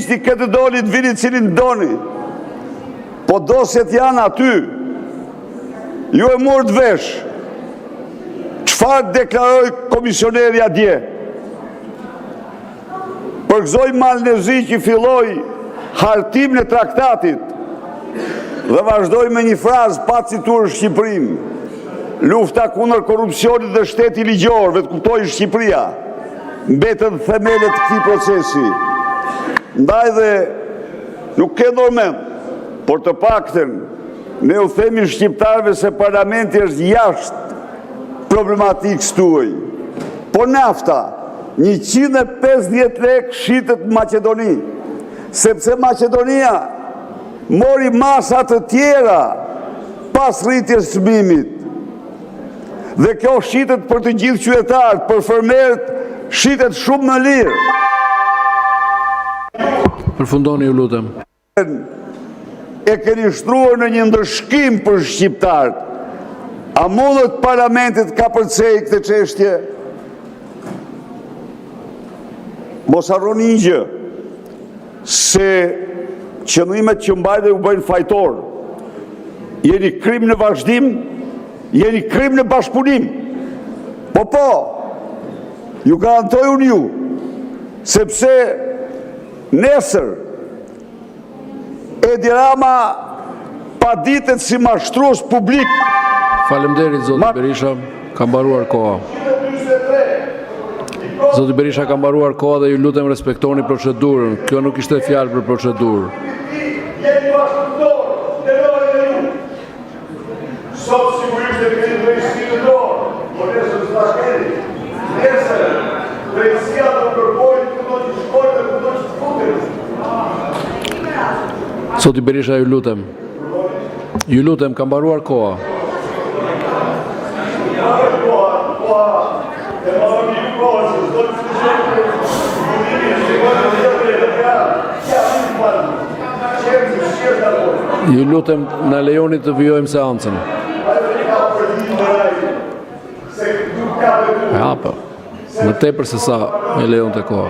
kishti këtë doli të vini cilin doni, po dosjet janë aty, ju e mërë të vesh, qëfar deklaroj komisioneri adje? Përgëzoj Malnezi që filloj hartim në traktatit dhe vazhdoj me një frazë pa citur Shqipërin. Lufta kundër korupcionit dhe shteti ligjor, vetë kuptoj Shqipëria, mbetën themelet këtij procesi. Ndaj dhe nuk ke normen, por të paktën ne u themi shqiptarëve se parlamenti është jashtë problematikës tuaj. Po nafta, 150 lek shitet në Maqedoni, sepse Maqedonia mori masa të tjera pas rritjes së çmimit. Dhe kjo shitet për të gjithë qytetarët, për fermerët shitet shumë më lirë. Përfundoni, ju lutem. E keni shtruar në një ndërshkim për shqiptarët. A mundet parlamentit ka përcej këtë çështje? Mos harroni një gjë, se qëndrimet që mbajnë u bëjnë fajtor. Jeni krim në vazhdim, jeni krim në bashkëpunim. Po, ju garantoj unë ju, sepse nesër Edi Rama paditet si mashtrues publik. Faleminderit, zoti Berisha, ka mbaruar koha. Zoti Berisha, ka mbaruar koha dhe ju lutem respektoni procedurën. Kjo nuk ishte fjalë për procedurë. Jeni bashkëpunëtor, nderoj dhe ju. Sot sigurisht e keni drejtësi në dorë, por nesër s'ta keni. Nesër drejtësia do kërkojë kudo që shkojë dhe kudo që futeni. Zoti Berisha, ju lutem. Ju lutem, ka mbaruar koha. Ju lutem, na lejoni të vijojmë seancën. Ja, po. Në tepër se sa me lejon të koha.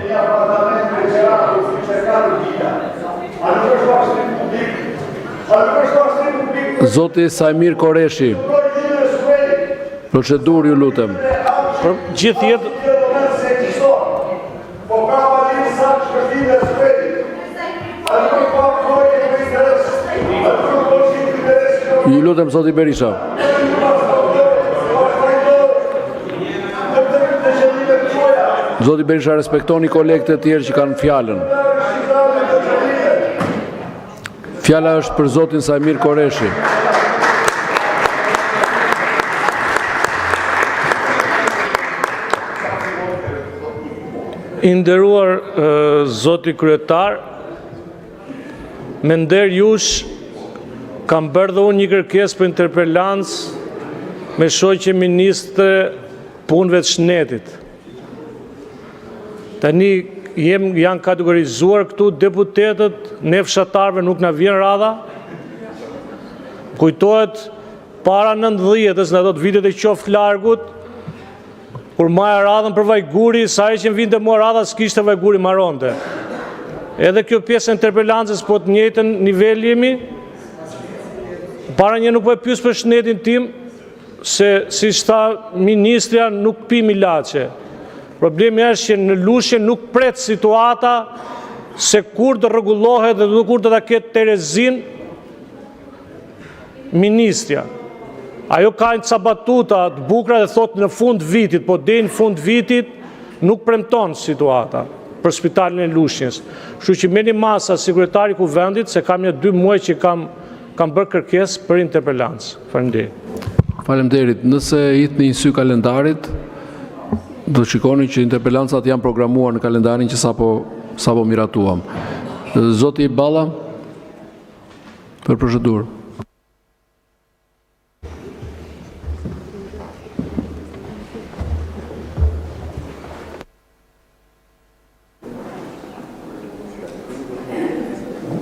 Zoti Sajmir Koreshi, procedurë, ju lutem. Për gjithë jetë ju lutem, zoti Berisha. Zoti Berisha, respektoni kolegët e tjerë që kanë fjalën. Fjala është për zotin Sajmir Koreshi. I nderuar zoti kryetar, me nder jush kam bërë dhe unë një kërkesë për interpelancë me shoqe ministre punëve të shtetit. Tani janë kategorizuar këtu deputetët, ne fshatarëve nuk na vjen radha. Kujtohet para 90-s, në ato vitet e qoftë largut, kur maja radhën për vajguri, sa e që më vinte mua radha s'kishte vajguri maronte. Edhe kjo pjesë e interpelancës, po të njëjtën nivel jemi, para një nuk po e pyes për shtetin tim, se si tha ministrja nuk pi milaçe. Problemi është që në Lushe nuk pret situata se kur të rregullohet dhe kur të ta ketë Terezin ministrja. Ajo ka një ca batuta të bukura dhe thot në fund vitit, po deri në fund vitit nuk premton situata për spitalin e Lushnjës. Kështu që merrni masa sekretari i kuvendit se kam 2 muaj që kam bërë kërkesë për interpelancë. Faleminderit. Faleminderit. Nëse hitni një sy kalendarit, do të shikoni që interpelancat janë programuar në kalendarin që sapo miratuam. Zoti Balla, për procedurë.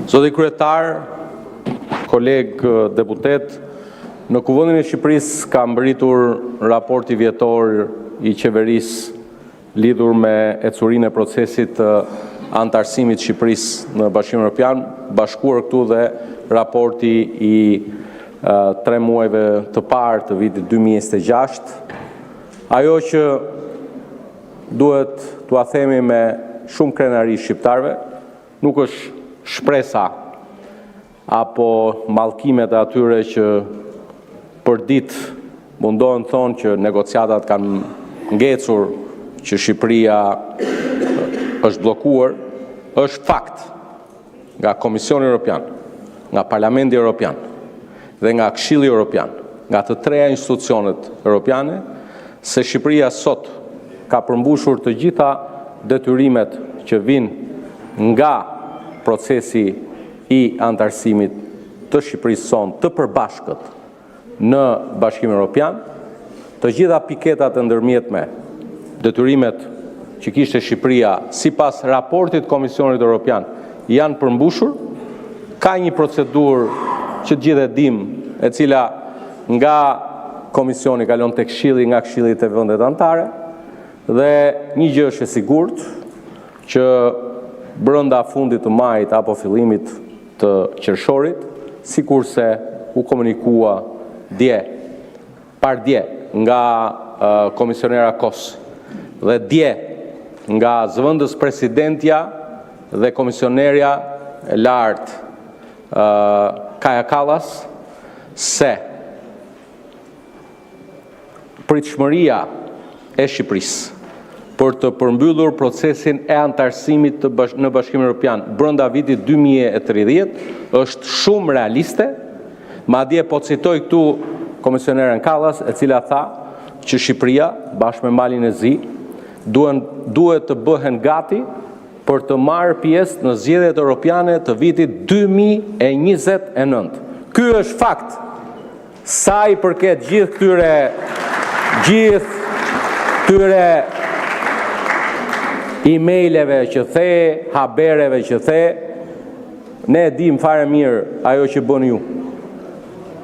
Zoti kryetar, kolegë deputet, në Kuvendin e Shqipërisë ka mbërritur raporti vjetor i qeverisë lidhur me ecurinë e procesit antarësimit Shqipërisë në Bashkimin Evropian, bashkuar këtu dhe raporti i 3 muajve të parë të vitit 2026. Ajo që duhet t'ua themi me shumë krenari shqiptarve, nuk është shpresa apo mallkimet e atyre që për ditë mundohen thonë që negociatat kanë ngecur, që Shqipëria është bllokuar, është fakt nga Komisioni Evropian, nga Parlamenti Evropian dhe nga Këshilli Evropian, nga të treja institucionet europiane, se Shqipëria sot ka përmbushur të gjitha detyrimet që vinë nga procesi i antarësimit të Shqipërisë son të përbashkët në Bashkimin Evropian, të gjitha piketat e ndërmjetme, detyrimet që kishte Shqipëria sipas raportit Komisionit Evropian janë përmbushur. Ka një procedurë që gjithë e dim, e cila nga Komisioni kalon tek Këshilli, nga Këshilli te vendet anëtare, dhe një gjë është e sigurt që brenda fundit të majit apo fillimit të qershorit, sikurse u komunikua dje nga komisionera Kos dhe dje nga zëvendës presidentja dhe komisionerja e lartë Kaja Kallas, se pritshmëria e Shqipërisë për të përmbyllur procesin e antarësimit në Bashkimin Evropian brenda vitit 2030 është shumë realiste. Madje po citoj këtu komisionerën Kallas, e cila tha që Shqipëria bashkë me Malin e Zi duhet të bëhen gati për të marrë pjesë në zgjedhjet europiane të vitit 2029. Ky është fakt. Sa i përket gjithë këtyre emaileve që the, habereve që the, ne dim fare mirë ajo që bën ju.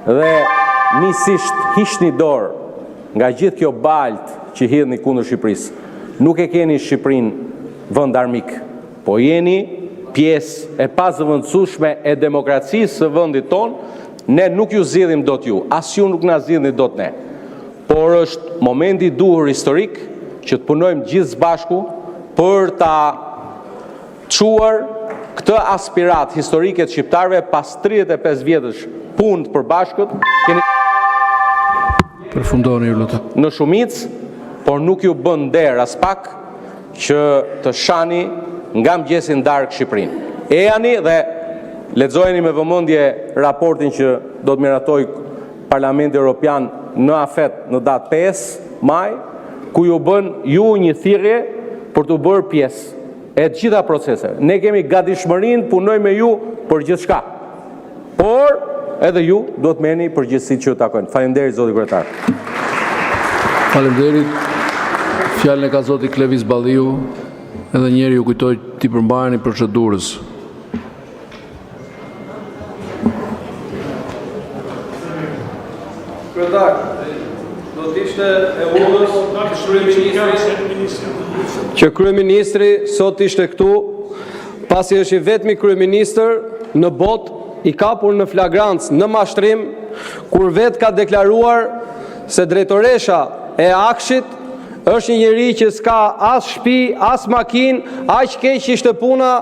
Dhe nisisht hiqni dorë nga gjithë kjo balt që hidhni kundër Shqipërisë. Nuk e keni Shqipërinë vend armik, po jeni pjesë e pazëvendësueshme e demokracisë së vendit tonë. Ne nuk ju zgjidhim dot ju, as ju nuk na zgjidhni dot ne. Por është momenti i duhur historik që të punojmë gjithë së bashku për ta çuar këtë aspirat historike të shqiptarëve pas 35 vjetësh punë të përbashkët. Përfundoni, ju lutem. Në shumicë, por nuk ju bën nder as pak që të shani nga mëngjesi në darkë Shqipërinë. Ejani dhe lexojeni me vëmendje raportin që do të miratoj Parlamenti Evropian në afet në datë 5 maj, ku ju bën ju një thirrje për të bërë pjesë e të gjitha proceseve. Ne kemi gatishmërinë, punojmë me ju për gjithçka. Por edhe ju duhet të merrni përgjegjësitë që ju takojnë. Faleminderit zoti kryetar. Faleminderit. Fjalën e ka zoti Klevis Balliu. Edhe njëri ju kujtoj t'i përmbajeni procedurës. Kryetar, do t'ishte e udhës që kryeministri sot ishte këtu, pasi është i vetmi kryeministër në botë i kapur në flagrancë në mashtrim, kur vetë ka deklaruar se drejtoresha e Akshit është një njeri që s'ka as shtëpi, as makinë, aq keq ishte puna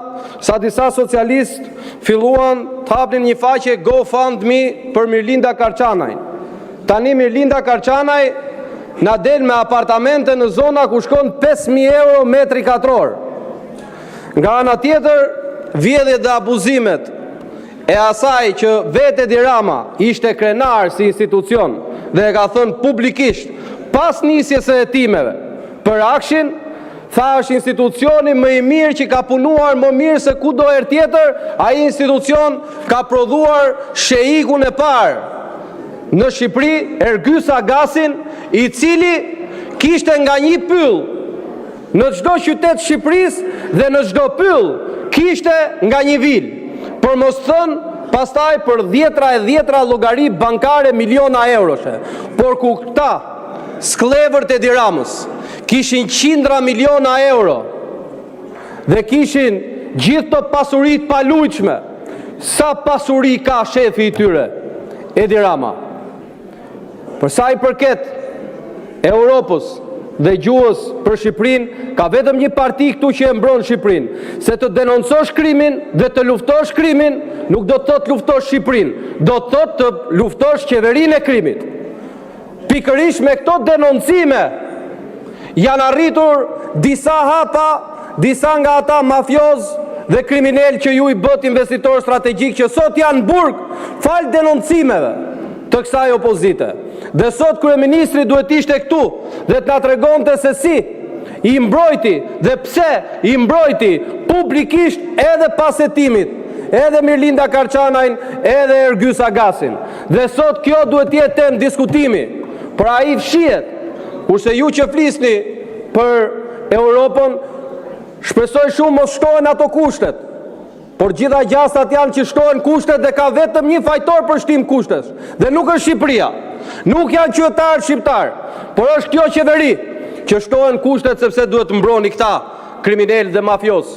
sa disa socialistë filluan të hapnin një faqe GoFundMe për Mirlinda Karçanaj. Tani Mirlinda Karçanaj na del me apartamente në zona ku shkon 5.000 euro metri katror. Nga ana tjetër, vjedhjet dhe abuzimet e asaj që vetë Edi Rama ishte krenar si institucion dhe e ka thënë publikisht pas nisjes së hetimeve për Akshin, tha është institucioni më i mirë që ka punuar më mirë se kudo herë tjetër, ai institucion ka prodhuar sheikun e parë në Shqipëri, Ergys Agasin, i cili kishte nga një pyll në çdo qytet Shqipërisë dhe në çdo pyll kishte nga një vil. Për mos thënë pastaj për dhjetra llogari bankare miliona euroshe. Por ku këta sklevërt e Edi Ramës kishin qindra miliona euro dhe kishin gjithë të pasurit palujqme. Sa pasuri ka shefi I tyre, Edi Rama? Për sa I përket Europës dhe gjuhës për Shqipërinë, ka vetëm një parti këtu që e mbron Shqipërinë. Se të denoncosh krimin dhe të luftosh krimin, nuk do të thotë luftosh Shqipërinë, do të thotë të luftosh qeverinë e krimit. Pikërisht me këto denoncime janë arritur disa hapa, disa nga ata mafioz dhe kriminal që ju I bët investitor strategjik që sot janë burg fal denoncimeve të kësaj opozite. Dhe sot kryeministri duhet ishte këtu dhe të na tregonte se si I mbrojti dhe pse I mbrojti publikisht edhe pas hetimit, edhe Mirlinda Karçanajn, edhe Ergjys Agasin. Dhe sot kjo duhet jetë temë diskutimi. Pra ai fshihet, kurse ju që flisni për Europën, shpresoj shumë mos shtohen ato kushtet. Por gjitha gjasat janë që shtohen kushtet dhe ka vetëm një fajtor për shtim kushtes. Dhe nuk është Shqipëria, nuk janë qytetarë shqiptar, por është kjo qeveri që shtohen kushtet sepse duhet mbroni këta kriminal dhe mafios.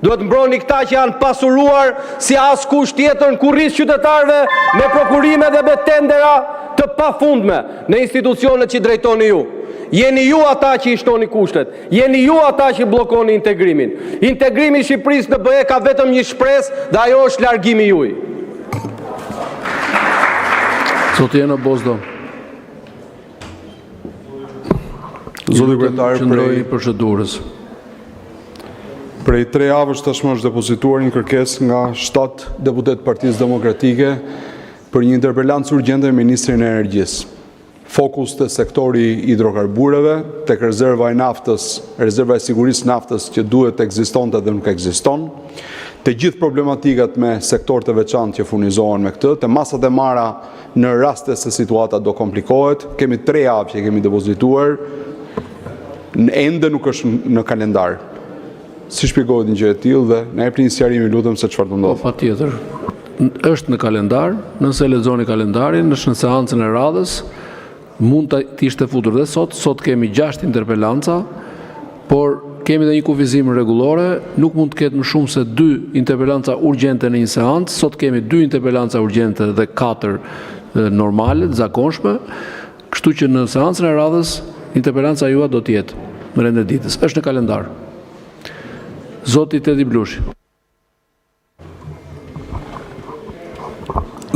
Duhet mbroni këta që janë pasuruar si as kush tjetër në kurriz qytetarëve me prokurime dhe me tendera të pafundme në institucionet që drejtoni ju. Jeni ju ata që I shtoni kushtet, jeni ju ata që bllokoni integrimin. Integrimi I Shqipërisë në BE ka vetëm një shpresë dhe ajo është largimi juaj. Zoti Eno Bozdo. Zoti kryetar, qëndroi procedurës. Prej 3 javësh tashmë është depozituar një kërkesë nga 7 deputet Partisë Demokratike për një interpelancë urgjente me Ministrin e Energjisë. Fokus të sektori hidrokarbureve, tek rezerva e naftës, rezerva e sigurisë naftës që duhet të ekzistonte dhe nuk ekziston, të gjithë problematikat me sektor të veçantë që furnizohen me këtë, të masat e marra në raste se situata do komplikohet. Kemi 3 javë që kemi depozituar, ende nuk është në kalendar. Si shpjegohet një gjë e tillë dhe na jepni një sqarim, lutem, se çfarë do ndodh. Patjetër. Është në kalendar, nëse lexoni kalendarin, është në seancën e radhës, mund të ishte futur dhe sot kemi 6 interpelanca, por kemi dhe një kufizim rregullore, nuk mund të ketë më shumë se 2 interpelanca urgjente në një seancë, sot kemi 2 interpelanca urgjente dhe 4 normale, zakonshme, kështu që në seancën e radhës, interpelanca jua do të jetë në rend e ditës, është në kalendar. Zoti Tedi Blushi.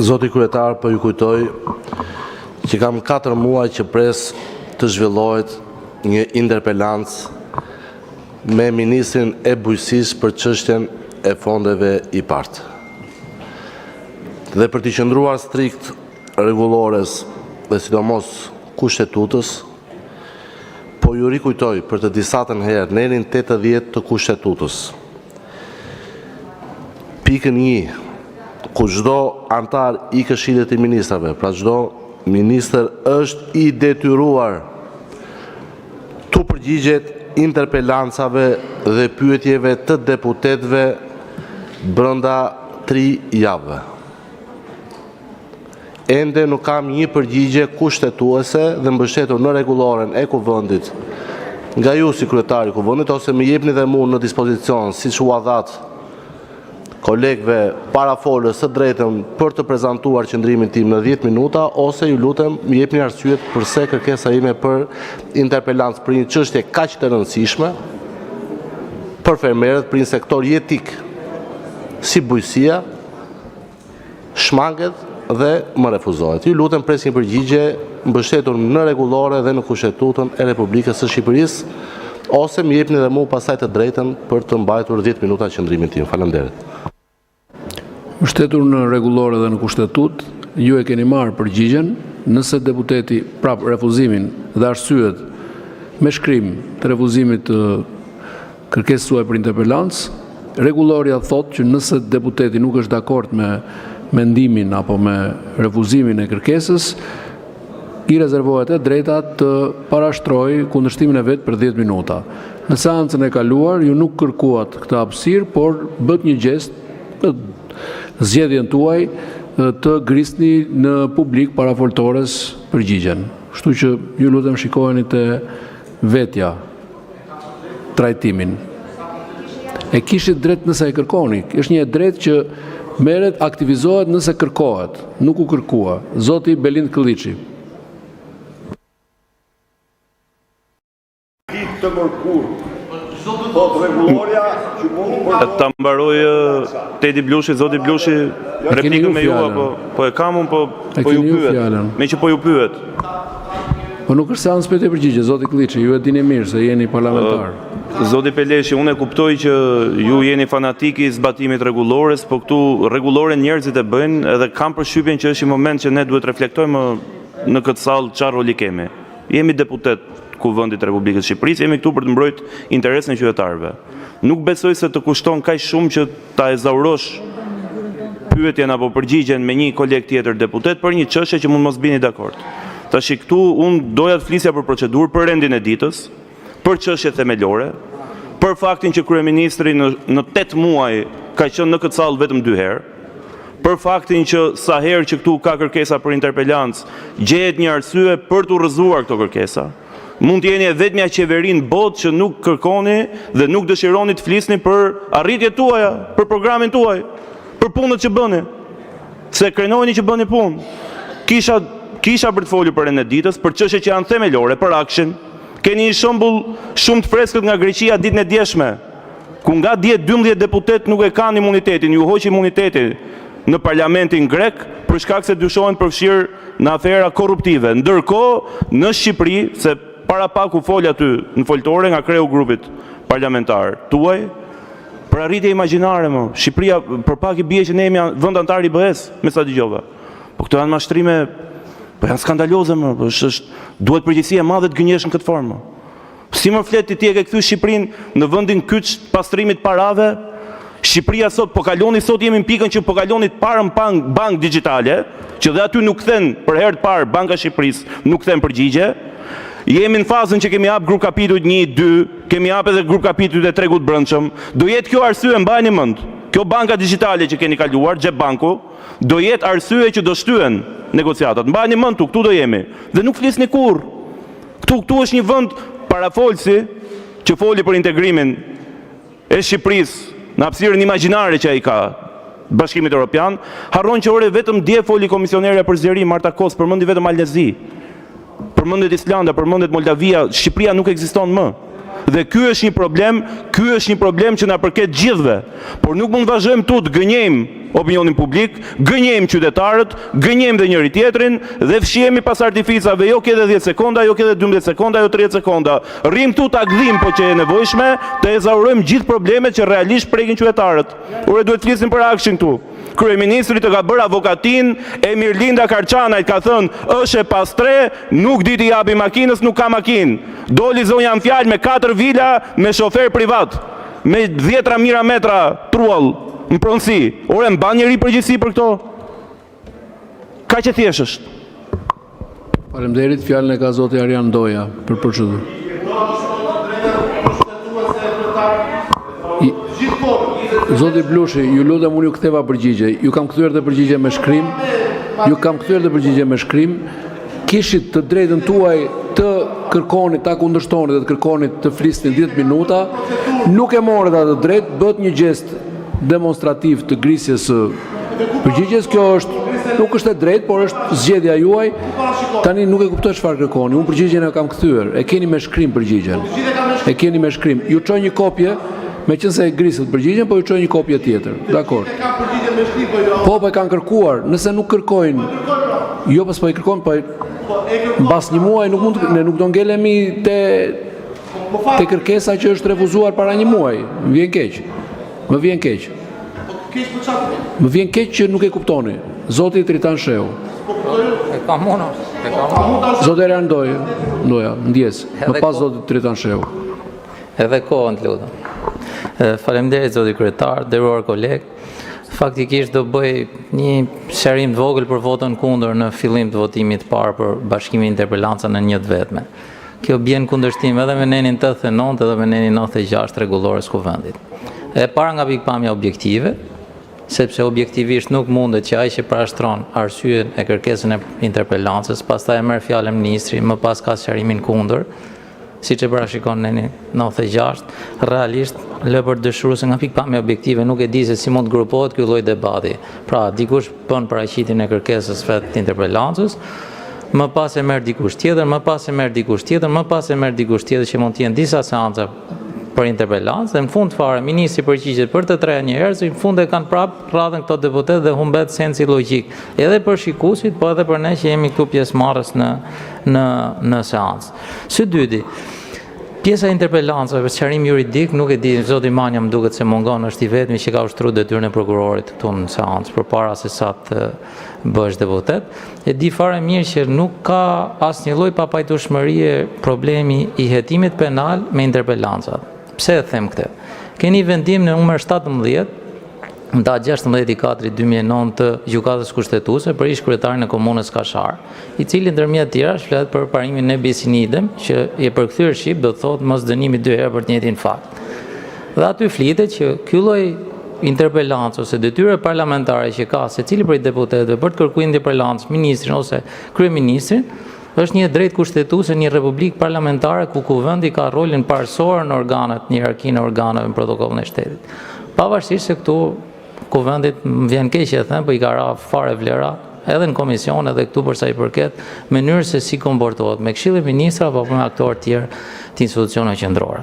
Zoti kryetar, po ju kujtoj që kam 4 muaj që pres të zhvillohet një interpelancë me Ministrin e Bujqësisë për çështjen e fondeve IPART. Dhe për të qëndruar strikt rregullores dhe sidomos kushtetutës, po ju rikujtoj për të disatën herë në erin 80 të kushtetutës. Pikën 1, ku çdo antar I Këshillit të Ministrave, pra çdo ministër është I detyruar të përgjigjet interpelancave dhe pyetjeve të deputetëve brenda 3 javëve. Ende nuk kam një përgjigje kushtetuese dhe mbështetur në rregulloren e kuvendit nga ju si kryetari I kuvendit, ose më jepni dhe mua në dispozicion, siç u dhat kolegëve parafolës së drejtën për të prezantuar qëndrimin tim në 10 minuta, ose ju lutem më jepni arsyet pse kërkesa ime për interpelancë për një çështje kaq të rëndësishme për fermerët, për një sektor jetik si bujqësia, shmanget dhe më refuzohet. Ju lutem pres një përgjigje mbështetur në rregullore dhe në Kushtetutën e Republikës së Shqipërisë, ose më jepni dhe mua pasaj të drejtën për të mbajtur 10 minuta qëndrimin tim. Faleminderit. Mbështetur në rregullore dhe në Kushtetut, ju e keni marrë përgjigjen, nëse deputeti prap refuzimin dhe arsyet me shkrim të refuzimit të kërkesës suaj për interpelancë, rregulloria thotë që nëse deputeti nuk është dakord me mendimin apo me refuzimin e kërkesës, I rezervohet e drejta të parashtrojë kundërshtimin e vet për 10 minuta. Në seancën e kaluar ju nuk kërkuat këtë hapësirë, por bët një gjest në zgjedhjen tuaj të grisni në publik parafoltores përgjigjen. Kështu që ju lutem shikojeni te vetja trajtimin. E kishit drejt nëse e kërkoni. Është një drejt që merret, aktivizohet nëse kërkohet, nuk u kërkua. Zoti Belind Këlliçi. Të mërkur, thot rregulloria që mund të Ta mbaroj Tedi Blushi, Zoti Blushi, replikën me ju apo po e kam unë, po ju pyet. Me që po ju pyet. Po nuk është seancë për të përgjigje, Zoti Këlliçi, ju e dini mirë se jeni parlamentar. Zoti Peleshi, unë e kuptoj që ju jeni fanatik i zbatimit rregullores, po këtu rregullore njerëzit e bëjnë, edhe kam përshtypjen që është i moment që ne duhet reflektojmë në këtë sallë çfarë roli kemi. Jemi deputet Kuvendit Republikës Shqipërisë, jemi këtu për të mbrojtur interesin e qytetarëve. Nuk besoj se të kushton kaq shumë që ta ezaurosh pyetjen apo përgjigjen me një koleg tjetër deputet për një çështje që mund mos bini dakord. Tash këtu unë doja të flisja për procedurë, për rendin e ditës, për çështje themelore, për faktin që kryeministri në 8 muaj ka qenë në këtë sallë vetëm 2 herë, për faktin që sa herë që këtu ka kërkesa për interpelancë, gjehet një arsye për të rrëzuar këto kërkesa. Mund të jeni e vetmja qeverinë botë që nuk kërkoni dhe nuk dëshironi të flisni për arritjet tuaja, për programin tuaj, për punët që bëni. Se krenojni që bëni punë. Kisha për të folur për rendin e ditës, për çështje që janë themelore, për akshin. Keni një shembull shumë të freskët nga Greqia ditën e djeshme, ku nga 12 deputet nuk e kanë imunitetin, ju hoq imunitetin në parlamentin grek për shkak se dyshohen përfshirë në afera korruptive. Ndërkohë, në Shqipëri, se para pak u fol aty në foltore nga kreu grupit parlamentar tuaj, për arritje imagjinare më. Shqipëria për pak i bie që ne jemi vend antar i BE-s, me sa dëgjova. Po këto janë mashtrime, po janë skandaloze më, duhet përgjegjësi e madhe të gënjesh në këtë formë. Si më flet ti e ke kthy Shqipërinë në vendin kyç të pastrimit parave? Shqipëria sot po kaloni, sot jemi në pikën që po kaloni të parën bank digjitale, që dhe aty nuk kthen për herë të parë Banka e Shqipërisë nuk kthen përgjigje. Jemi në fazën që kemi hap grup kapitujt 1, 2, kemi hap edhe grup kapitujt e tregut brendshëm. Do jetë kjo arsye, mbajeni mend. Kjo banka digjitale që keni kaluar, Xhep Banku, do jetë arsye që do shtyhen negociatat. Mbajeni mend, këtu do jemi. Dhe nuk flisni kurrë. Këtu është një vend parafolsi që foli për integrimin e Shqipërisë në hapësirën imagjinare që ai ka Bashkimit Evropian, harron që vetëm dje foli komisionerja për zgjerim Marta Kos, përmendi vetëm Alnezi. Përmendet Islanda, përmendet Moldavia, Shqipëria nuk ekziston më. Dhe ky është një problem që na përket gjithëve. Por nuk mund vazhdojmë tu të gënjejmë opinionin publik, gënjejmë qytetarët, gënjejmë dhe njëri tjetrin dhe fshihemi pas artificave, jo ke 10 sekonda, jo ke 12 sekonda, jo 30 sekonda. Rrim këtu ta gdhim po që e nevojshme, të ezaurojmë gjithë problemet që realisht prekin qytetarët. Ure duhet flisim për akshin këtu. Kryeministri të ka bërë avokatin, Mirlinda Karçanajt ka thënë, është e pastre, nuk di t'i japi makinës, nuk ka makinë. Doli zonja në fjalë me 4 vila me shofer privat, me 10 mijëra metra truall në pronësi. Ore, mban njëri përgjegjësi për këto? Kaq e thjeshtë është. Faleminderit, fjalën e ka zoti Arjan Doja për procedurë. Zoti Blushi, ju lutem, unë ju ktheva përgjigje. Ju kam kthyer dhe përgjigje me shkrim. Kishit të drejtën tuaj të kërkoni, ta kundërshtoni dhe të kërkoni të flisni 10 minuta. Nuk e morët atë drejt, bët një gjest demonstrativ të grisjes së përgjigjes. Kjo nuk është e drejt, por është zgjedhja juaj. Tani nuk e kuptoj çfarë kërkoni. Unë përgjigjen e kam kthyer. E keni me shkrim përgjigjen. Ju çoj një kopje. Me qënë se e grisët përgjigjen, po ju qoj një kopje tjetër. Dakor. Po e kanë kërkuar, nëse nuk kërkojnë, jo pas po i kërkojnë, po mbas një muaj ne nuk do ngelemi te kërkesa që është refuzuar para një muaj. Më vjen keq që nuk e kuptoni. Zoti Tritan Sheu. Zoti Erjan Doja, ndjes. Më pas zoti Tritan Sheu. Edhe kohën të lutem. Faleminderit zoti kryetar, nderuar koleg. Faktikisht do bëj një sqarim të vogël për votën kundër në fillim të votimit të parë për bashkimin interpelanca në një të vetme. Kjo bjen kundërshtim edhe me nenin 89 edhe me nenin 96 rregullores Kuvendit. E para nga pikpamja objektive, sepse objektivisht nuk mundet që ai që parashtron arsyen e kërkesën e interpelancës, pastaj e merr fjalën ministri, më pas ka sqarimin kundër, si që parashikon neni 96, realisht lë për dëshiruese nga pikpamja objektive, nuk e di se si mund të grupohet ky lloj debati. Pra, dikush bën paraqitjen e kërkesës vet të interpelancës, më pas e merr dikush tjetër, më pas e merr dikush tjetër, më pas e merr dikush tjetër, që mund të jenë disa seanca për interpelancë, dhe në fund fare ministri përgjigjet për të treja një herë, në fund e kanë prapë radhën këto deputet dhe humbet sensi logjik, edhe për shikuesit, po edhe për ne që jemi këtu pjesëmarrës në seancë. Së dyti, pjesa e interpelancave për sqarim juridik, nuk e di, zoti Manja më duket se mungon, është i vetmi që ka ushtruar detyrën e prokurorit këtu në seancë përpara se sa të bësh deputet. E di fare mirë që nuk ka asnjë lloj papajtueshmërie problemi i hetimit penal me interpelancat. Pse e them këtë? Keni vendim në numër 17 nda 16/4/2009 të gjykatës kushtetuese për ish kryetarin e komunës Kashar, i cili ndërmjet tjera flet për parimin e Besinidem, që i përkthyer shqip do të thotë mos dënimi 2 herë për të njëjtin fakt. Dhe aty flitet që ky lloj interpelancë ose detyre parlamentare që ka secili prej deputetëve për të kërkuar interpelancë ministrin ose kryeministrin, është një drejt kushtetuese në një republikë parlamentare ku kuvendi ka rolin parësor në organet, në hierarkinë e organeve në protokollin e shtetit. Pavarësisht se këtu kuvendit më vjen keq e them, po i ka ra fare vlera edhe në komision edhe këtu për sa i përket mënyrë se si komportohet me Këshillin e Ministrave apo me aktorë tjerë të institucioneve qendrore.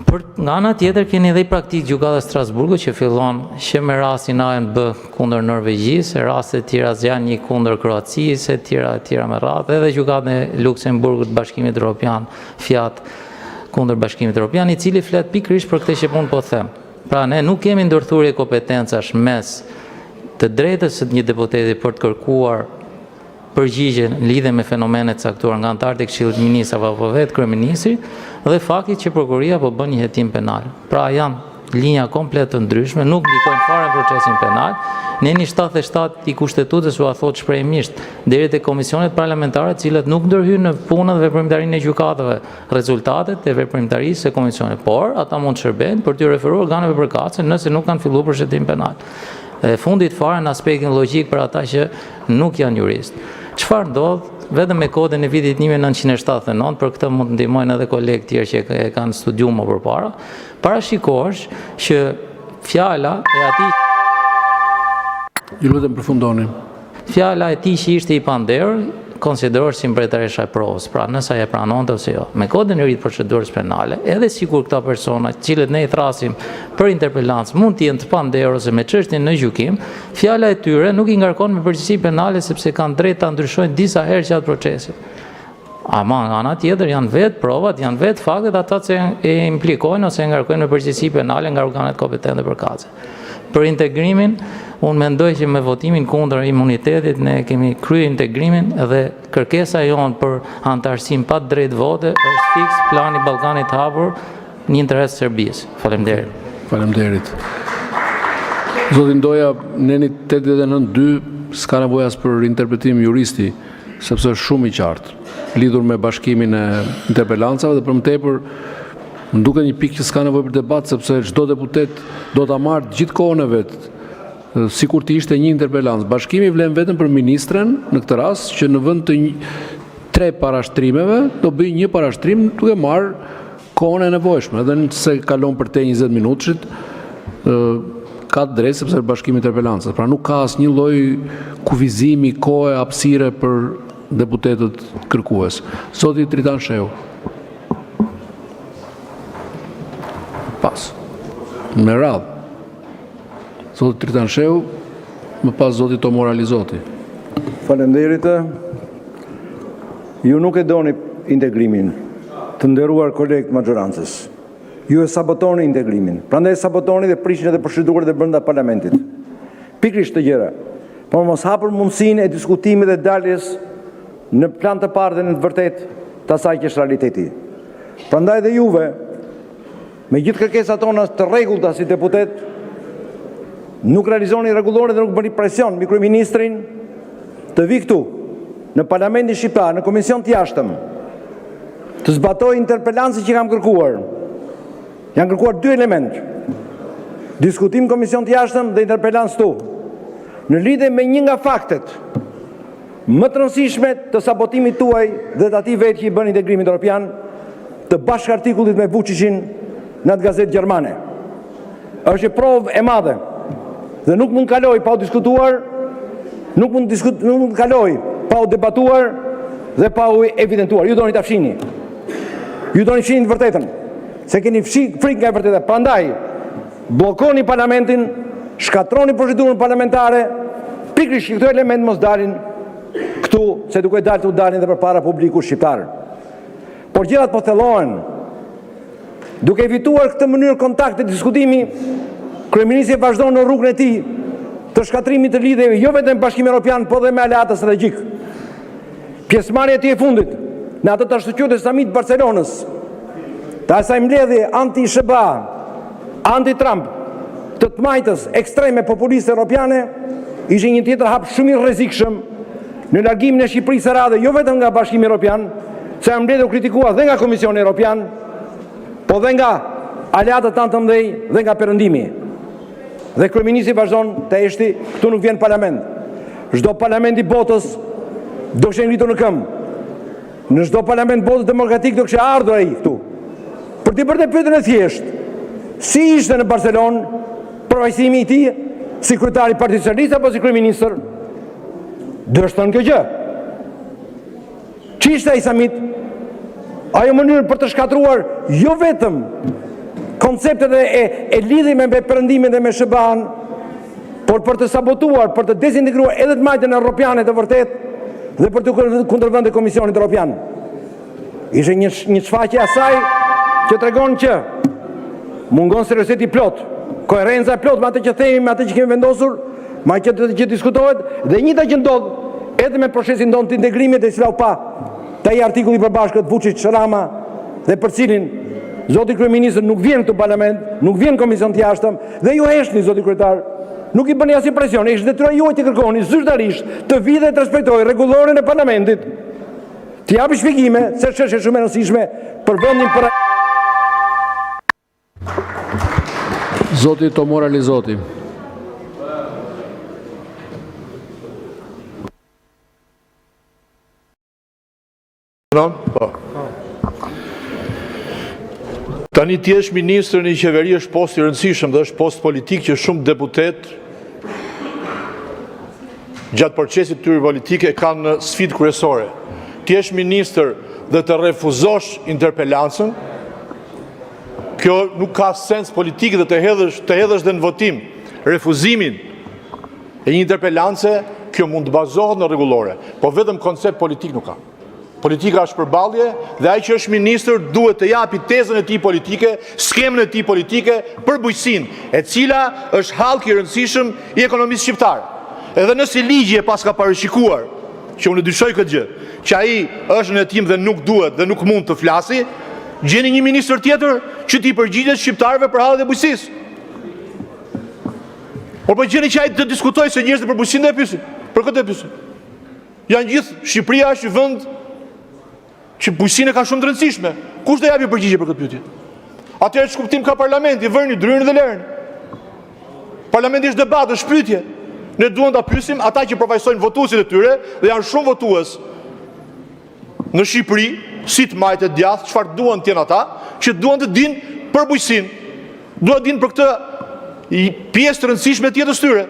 Për nga ana tjetër keni edhe praktikë gjykata e Strasburgut që fillon që me rastin ANB kundër Norvegjisë, raste të tjera Zjani kundër Kroacisë, e tjera me radhë, edhe gjykata e Luksemburgut Bashkimit Evropian, Fiat kundër Bashkimit Evropian, i cili flet pikërisht për këtë që unë po them. Pra ne nuk kemi ndërthurje kompetencash mes të drejtës së një deputeti për të kërkuar përgjigje në lidhje me fenomenet caktuar nga anëtarët e Këshillit të Ministrave apo vetë kryeministri dhe faktit që prokuroria po bën një hetim penal. Pra janë linja komplet të ndryshme, nuk ndikojnë fare në procesin penal. Neni 77 i kushtetutës u a thot shprehimisht deri te komisionet parlamentare, të cilat nuk ndërhyjnë në punën dhe veprimtarinë e gjykatave, rezultatet e veprimtarisë së komisionit, por ata mund të shërbejnë për të referuar organeve përkatëse nëse nuk kanë filluar përshëndim penal. E fundit fare në aspektin logjik për ata që nuk janë jurist. Çfarë ndodh vetëm me kodin e vitit 1979, për këtë mund të ndihmojnë edhe kolegë tjerë që e kanë studiuar më përpara, parashikosh që fjala e atij Ju lutem përfundoni. Fjala e tij që ishte i panderë konsiderohet si mbretëresha e provës, pra nëse ai e pranonte ose jo. Me kodin e ri të procedurës penale, edhe sikur këta persona, të cilët ne i thrasim për interpelancë, mund të jenë të panderë ose me çështjen në gjykim, fjala e tyre nuk i ngarkon me përgjegjësi penale sepse kanë drejt ta ndryshojnë disa herë gjatë procesit. Ama nga ana tjetër janë vetë provat, janë vetë faktet ata që e implikojnë ose ngarkojnë me përgjegjësi penale nga organet kompetente përkatëse. Për integrimin, unë mendoj që me votimin kundër imunitetit ne kemi kryer integrimin dhe kërkesa jonë për antarësim pa drejt vote është fiks plani Ballkanit të hapur në interes të Serbisë. Faleminderit. Faleminderit. Zoti Ndoja, neni 89.2 s'ka nevojë as për interpretim juristi, sepse është shumë i qartë, lidhur me bashkimin e interpelancave dhe për më tepër më duket një pikë që s'ka nevojë për debat, sepse çdo deputet do ta marrë gjithë kohën e vet, sikur të ishte një interpelancë. Bashkimi vlen vetëm për ministren në këtë rast që në vend të 3 parashtrimeve do bëj një parashtrim duke marrë kohën e nevojshme, edhe nëse kalon për te 20 minutëshit, ka të drejtë sepse bashkimi interpelancës. Pra nuk ka asnjë lloj kufizimi, kohe, hapësire për deputetët kërkues. Zoti Tritan Shehu. Pas. Me radhë. Zoti Tritan Shehu, më pas zoti Tomo Realizoti. Faleminderit. Ju nuk e doni integrimin, të nderuar kolegë të maxhorancës. Ju e sabotoni integrimin. Prandaj sabotoni dhe prishin edhe procedurët e brenda parlamentit. Pikërisht të gjëra. Por mos hapur mundësinë e diskutimit dhe daljes në plan të parë dhe në të vërtetë të asaj që është realiteti. Prandaj dhe juve, me gjithë kërkesat tona të rregullta si deputet, nuk realizoni rregulloren dhe nuk bëni presion mbi kryeministrin të vi këtu në Parlamentin Shqiptar, në komision të jashtëm, të zbatoj interpelancën që kam kërkuar. Janë kërkuar 2 elementë. Diskutim komision të jashtëm dhe interpelancë tu. Në lidhje me një nga faktet më të rëndësishme të sabotimit tuaj dhe të atij vetë që i bën integrimit evropian, të bashkë artikullit me Vučićin në atë gazetë gjermane. Është e provë e madhe dhe nuk mund kaloj pa u diskutuar, nuk mund kaloj pa u debatuar dhe pa u evidentuar. Ju doni ta fshini. Ju doni fshini të vërtetën, se keni frikë nga e vërteta. Prandaj bllokoni parlamentin, shkatroni procedurën parlamentare, pikërisht që këto element mos dalin këtu, se duke dalë të dalin dhe përpara publiku shqiptar. Por gjërat po thellohen. Duke evituar këtë mënyrë kontakte diskutimi, kryeministri vazhdon në rrugën e tij të shkatrimit të lidhjeve jo vetëm me Bashkimin Evropian, por edhe me aleatë strategjik. Pjesëmarrja e tij e fundit në atë të shtuqur samit të Barcelonës, të asaj mbledhje anti-SBA, anti-Trump, të tmajtës ekstreme populiste europiane, ishte një tjetër hap shumë i rrezikshëm në largimin e Shqipërisë së radhë, jo vetëm nga Bashkimi Evropian, se mbledhja u kritikua dhe nga Komisioni Evropian, po dhe nga aleatët tanë të mëdhej dhe nga Perëndimi. Dhe kryeministri vazhdon të eshti, këtu nuk vjen parlament. Çdo parlament i botës do kishte ngritur në këmbë. Në çdo parlament botës demokratik do kishte ardhur ai këtu. Për të bërë pyetjen e thjeshtë, si ishte në Barcelonë përfaqësimi i tij si kryetari i Partisë Socialiste apo si kryeministër? Dështon kjo gjë. Ç'ishte ai samit? Ajo mënyrë për të shkatruar jo vetëm konceptet e lidhjeve me Perëndimin dhe me SBA-n, por për të sabotuar, për të dezintegruar edhe të majtën evropiane të vërtet dhe për të kundërvënë Komisionit Evropian. Ishte një shfaqje asaj që tregon që mungon serioziteti plot, koherenca e plot me atë që themi, me atë që kemi vendosur, me atë që diskutohet, dhe njëjta që ndodh edhe me procesin tonë të integrimit e cila u pa te ai artikulli i përbashkët Vučić-Rama dhe për cilin zoti kryeministër nuk vjen këtu parlament, nuk vjen komision të jashtëm dhe ju heshni zoti kryetar, nuk i bëni asnjë presion, është detyra juaj të kërkoni zyrtarisht të vijë dhe të respektojë rregulloren e parlamentit, të japi shpjegime se ç'është shumë e rëndësishme për vendin për Zoti Tomora Lizoti. Tani ti je ministër në një qeveri, është post i rëndësishëm dhe është post politik që shumë deputet gjatë procesit të tyre politike kanë në sfidë kryesore. Ti je ministër dhe të refuzosh interpelancën, kjo nuk ka sens politik dhe të hedhësh dhe në votim refuzimin e një interpelance, kjo mund të bazohet në rregullore, po vetëm koncept politik nuk ka. Politika është përballje dhe ai që është ministër duhet të japi tezën e tij politike, skemën e tij politike për bujqësinë, e cila është hallk i rëndësishëm i ekonomisë shqiptare. Edhe nëse ligji e pas ka parashikuar, që unë dyshoj këtë gjë, që ai është në hetim dhe nuk duhet dhe nuk mund të flasi, gjeni një ministër tjetër që t'i përgjigjet shqiptarëve për hallet e bujqësisë. Por po gjeni që ai të diskutojë se njerëzit për bujqësinë e pyesin, për këtë e pyesin. Janë gjithë, Shqipëria është një vend që bujqësinë ka shumë të rëndësishme. Kush do japi përgjigje për këtë pyetje? Atëherë ç'kuptim ka parlamenti, vërni dryrën dhe lerën. Parlamenti është debat, është pyetje. Ne duam ta pyesim ata që përfaqësojnë votuesit e tyre dhe janë shumë votues në Shqipëri, si të majtë të djathtë, çfarë duan të jenë ata, që duan të dinë për bujqësinë, duan të dinë për këtë pjesë të rëndësishme të jetës tyre.